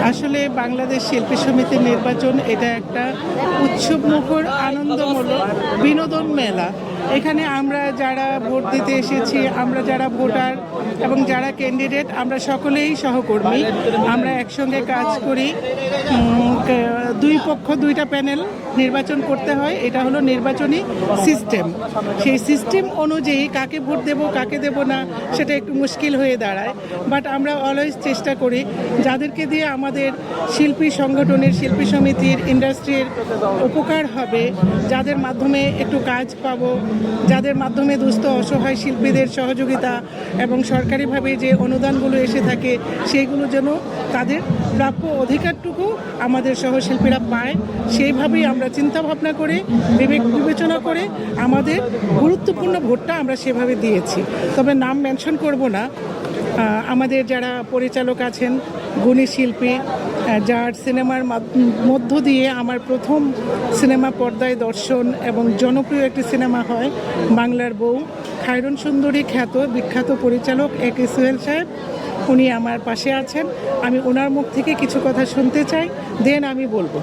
আসলে বাংলাদেশ শিল্পী সমিতির নির্বাচন এটা একটা উৎসবমুখর আনন্দমূলক বিনোদন মেলা। এখানে আমরা যারা ভোট দিতে এসেছি, আমরা যারা ভোটার এবং যারা ক্যান্ডিডেট, আমরা সকলেই সহকর্মী। আমরা একসঙ্গে কাজ করি। দুই পক্ষ দুইটা প্যানেল নির্বাচন করতে হয়, এটা হলো নির্বাচনী সিস্টেম। সেই সিস্টেম অনুযায়ী কাকে ভোট দেব কাকে দেব না সেটা একটু মুশকিল হয়ে দাঁড়ায়। বাট আমরা অলওয়েজ চেষ্টা করি যাদেরকে দিয়ে আমাদের শিল্পী সংগঠনের, শিল্পী সমিতির, ইন্ডাস্ট্রির উপকার হবে, যাদের মাধ্যমে একটু কাজ পাবো, যাদের মাধ্যমে দুস্থ অসহায় শিল্পীদের সহযোগিতা এবং সরকারিভাবে যে অনুদানগুলো এসে থাকে সেইগুলো যেন তাদের প্রাপ্য অধিকারটুকু আমাদের সহশিল্পীরা পায়, সেইভাবেই আমরা চিন্তা ভাবনা করে বিবেচনা করে আমাদের গুরুত্বপূর্ণ ভোটটা আমরা সেভাবে দিয়েছি। তবে নাম মেনশন করব না। আমাদের যারা পরিচালক আছেন, গুণী শিল্পী, যার সিনেমার মধ্য দিয়ে আমার প্রথম সিনেমা পর্দায় দর্শন এবং জনপ্রিয় একটি সিনেমা হয় বাংলার বউ, খায়রুন সুন্দরী খ্যাত বিখ্যাত পরিচালক একে সোহেল সাহেব, উনি আমার পাশে আছেন। আমি ওনার মুখ থেকে কিছু কথা শুনতে চাই, দেন আমি বলবো।